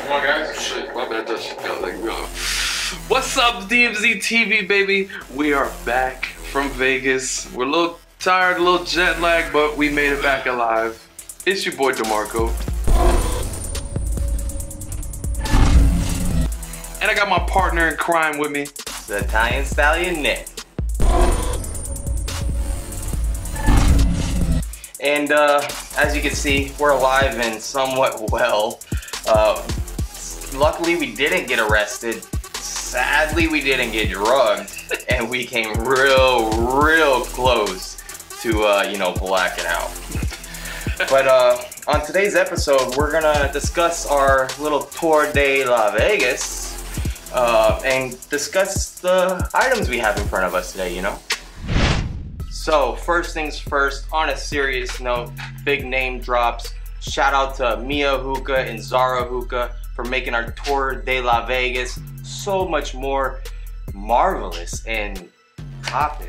Come on, guys. Shit, my bad. What's up, DMZ TV, baby? We are back from Vegas. We're a little tired, a little jet lagged, but we made it back alive. It's your boy DeMarco. And I got my partner in crime with me, the Italian Stallion Nick. And as you can see, we're alive and somewhat well. Luckily, we didn't get arrested. Sadly, we didn't get drugged, and we came real close to, you know, blacking out. But on today's episode, we're gonna discuss our little tour de Las Vegas and discuss the items we have in front of us today, you know? So, first things first, on a serious note, big name drops. Shout out to Mia Hookah and Zara Hookah for making our tour de Las Vegas so much more marvelous and poppin'.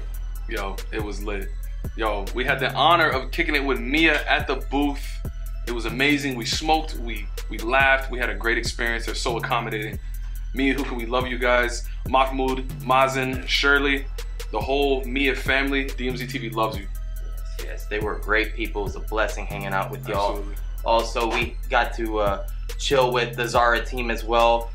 Yo, it was lit. Yo, we had the honor of kicking it with Mia at the booth. It was amazing. We smoked, we laughed, we had a great experience. They're so accommodating. Mia Hookah, we love you guys. Mahmoud, Mazen, Shirley, the whole Mia family, DMZ TV loves you. Yes, they were great people. It was a blessing hanging out with y'all. Absolutely. Also, we got to chill with the Zara team as well.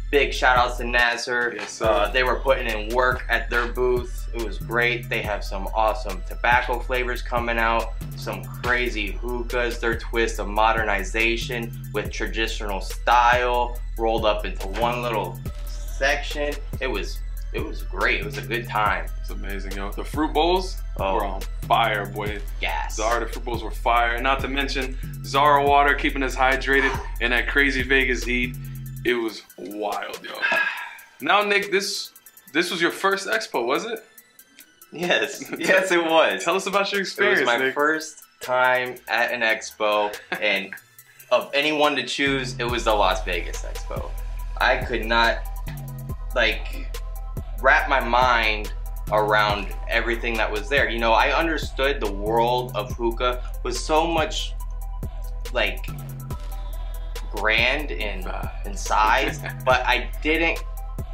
Big shout outs to Nasser. Yes, they were putting in work at their booth. It was great. They have some awesome tobacco flavors coming out, some crazy hookahs, their twist of modernization with traditional style rolled up into one little section. It was great. It was a good time. It's amazing, yo. The fruit bowls were on fire, boy. Yes. Zara, the fruit bowls were fire. And not to mention, Zara water keeping us hydrated in that crazy Vegas heat. It was wild, yo. Now, Nick, this was your first expo, was it? Yes. Yes, it was. Tell us about your experience, It was my Nick. first time at an expo, and of anyone to choose, it was the Las Vegas Expo. I could not, like, wrap my mind around everything that was there. You know, I understood the world of hookah was so much like grand in size, but I didn't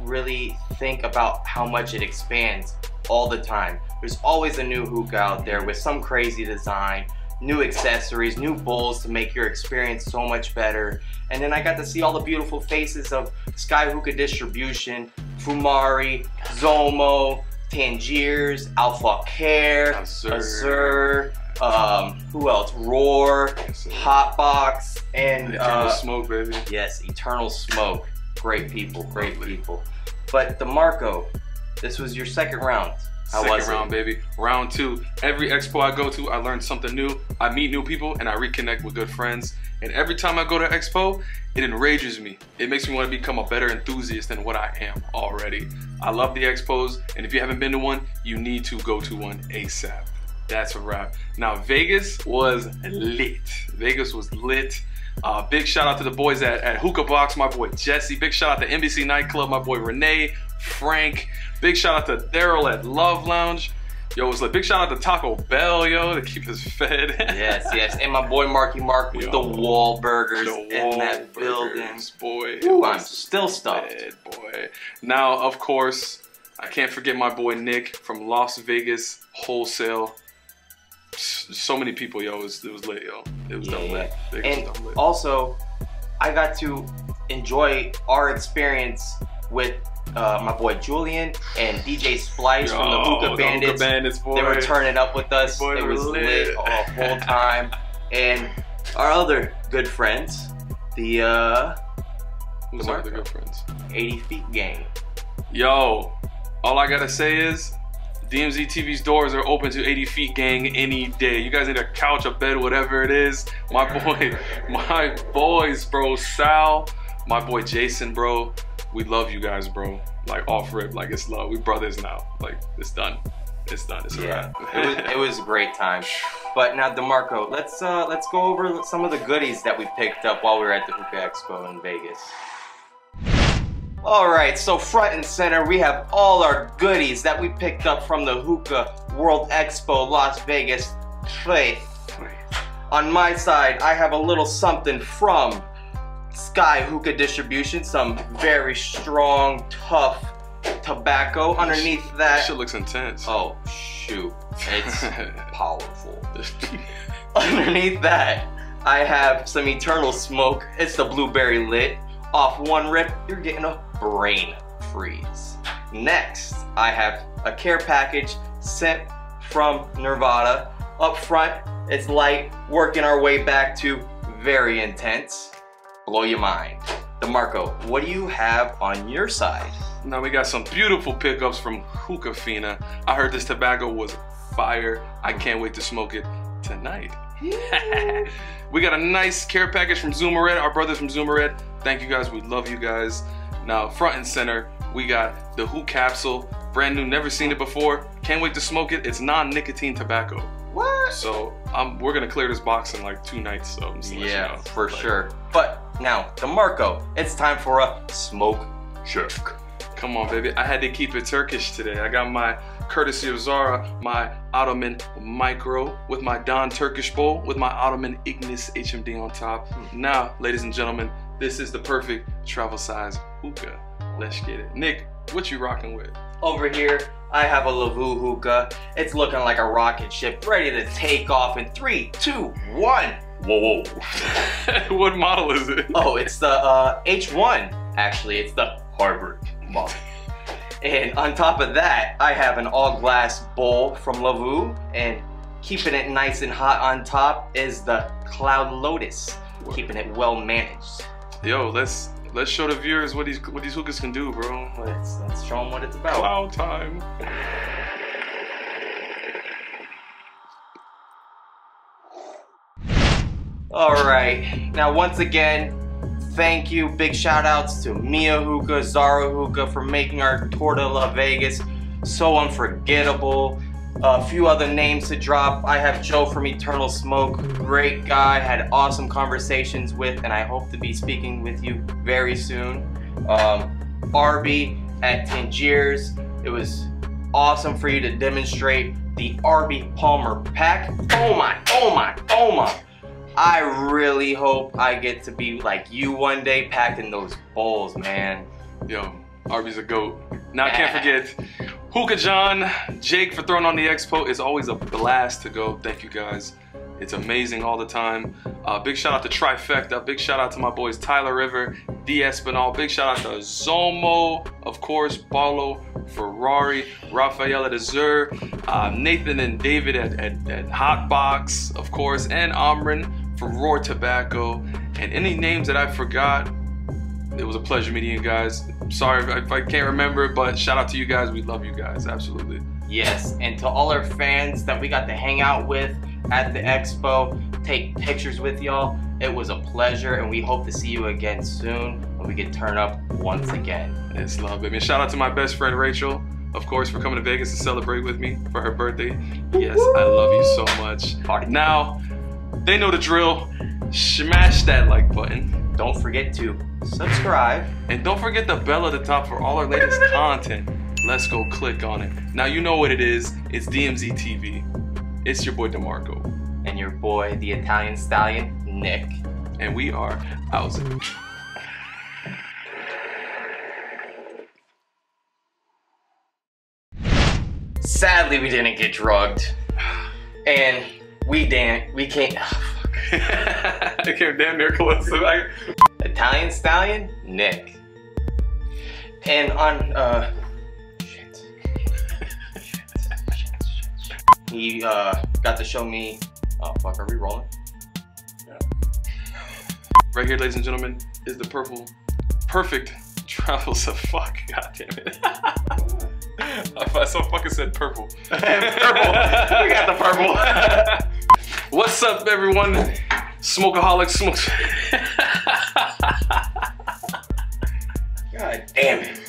really think about how much it expands all the time. There's always a new hookah out there with some crazy design, new accessories, new bowls to make your experience so much better. And then I got to see all the beautiful faces of Sky Hookah Distribution, Fumari, Zomo, Tangiers, Alpha Care, Azur, who else? Roar, Hotbox, and Eternal Smoke, baby. Yes, Eternal Smoke. Great people, great people. But DeMarco, this was your second round. How was it? Second round, baby. Round two. Every expo I go to, I learn something new. I meet new people and I reconnect with good friends. And every time I go to expo, it enrages me. It makes me want to become a better enthusiast than what I am already. I love the expos, and if you haven't been to one, you need to go to one ASAP. That's a wrap. Now, Vegas was lit. Vegas was lit. Big shout out to the boys at Hookah Box, my boy Jesse. Big shout out to NBC Nightclub, my boy Renee, Frank. Big shout out to Daryl at Love Lounge. Yo, it was like big shout out to Taco Bell, yo, to keep us fed. Yes, yes. And my boy Marky Mark with the wall burgers in that building. Boy. Ooh, I'm still stuffed. Fed, boy. Now, of course, I can't forget my boy Nick from Las Vegas Wholesale. So many people, yo. It was lit, yo. It was dumb lit. And also, I got to enjoy our experience with my boy Julian and DJ Splice from the Hookah Bandits. Boy. They were turning up with us. It was lit all whole time. And our other good friends, the Who's our other good friends? 80 Feet Gang. Yo, all I gotta say is DMZ TV's doors are open to 80 Feet Gang any day. You guys need a couch, a bed, whatever it is. My boys, bro, Sal, my boy Jason, bro. We love you guys, bro. Like off rip, like it's love. We brothers now. Like it's done. It's done. It's a wrap. It was a great time. But now, DeMarco, let's go over some of the goodies that we picked up while we were at the Hookah Expo in Vegas. All right, so front and center, we have all our goodies that we picked up from the Hookah World Expo Las Vegas. On my side, I have a little something from Sky Hookah distribution, some very strong, tough tobacco. Underneath that, shit looks intense. oh shoot, it's powerful. Underneath that, I have some Eternal Smoke. It's the blueberry lit. Off one rip, you're getting a brain freeze. Next, I have a care package sent from Nevada. Up front, it's light, working our way back to very intense. Blow your mind. DeMarco, what do you have on your side? Now we got some beautiful pickups from Hookah Fina. I heard this tobacco was fire. I can't wait to smoke it tonight. We got a nice care package from Zoomered, our brothers from Zoomered. Thank you guys, we love you guys. Now front and center, we got the Hookah capsule, brand new, never seen it before. Can't wait to smoke it. It's non-nicotine tobacco. What? So we're gonna clear this box in like 2 nights. So I'm just yeah, for sure. But now, DeMarco, it's time for a smoke check. Come on, baby. I had to keep it Turkish today. I got my, courtesy of Zara, my Ottoman Micro with my Don Turkish bowl with my Ottoman Ignis HMD on top. Now, ladies and gentlemen, this is the perfect travel size hookah. Let's get it. Nick, what you rocking with? Over here, I have a Lavu hookah. It's looking like a rocket ship ready to take off in 3, 2, 1. Whoa. What model is it? Oh, it's the H1. Actually, it's the Harvard model. And on top of that, I have an all-glass bowl from Lavu, and keeping it nice and hot on top is the Cloud Lotus, keeping it well managed. Yo, let's show the viewers what these hookahs can do, bro. Let's show them what it's about. Cloud time. All right, now once again, thank you. Big shout outs to Mia Hookah, Zara Hookah for making our tour to Las Vegas so unforgettable. A few other names to drop. I have Joe from Eternal Smoke, great guy, had awesome conversations with, and I hope to be speaking with you very soon. Arby at Tangiers, it was awesome for you to demonstrate the Arby Palmer pack. Oh my. I really hope I get to be like you one day, packing those bowls, man. Yo, Arby's a GOAT. Now I can't forget Hookah John, Jake for throwing on the expo. It's always a blast to go. Thank you guys. It's amazing all the time. Big shout out to Trifecta. Big shout out to my boys Tyler River, D Espinal. Big shout out to Zomo, of course, Paulo, Ferrari, Rafael at Azur, Nathan and David at Hotbox, of course, and Amrin from Roar Tobacco. And any names that I forgot, it was a pleasure meeting you guys. Sorry if I can't remember, but shout out to you guys. We love you guys, absolutely. Yes, and to all our fans that we got to hang out with at the expo, take pictures with y'all. It was a pleasure, and we hope to see you again soon when we can turn up once again. It's love, baby. And shout out to my best friend Rachel, of course, for coming to Vegas to celebrate with me for her birthday. Yes, I love you so much. Now, they know the drill. Smash that like button. Don't forget to subscribe. And don't forget the bell at the top for all our latest content. Let's go click on it. Now you know what it is. It's DMZ TV. It's your boy DeMarco. And your boy, the Italian Stallion, Nick. And we are out. Sadly, we didn't get drugged. And we can't. Oh, fuck. I came damn near close. Italian Stallion, Nick. And on, he got to show me, oh fuck, are we rolling? Yeah. Right here, ladies and gentlemen, is the perfect travels of fuck, god damn it. I so fucking said purple. Purple, we got the purple. What's up, everyone? Smokeaholic smokes. God damn it.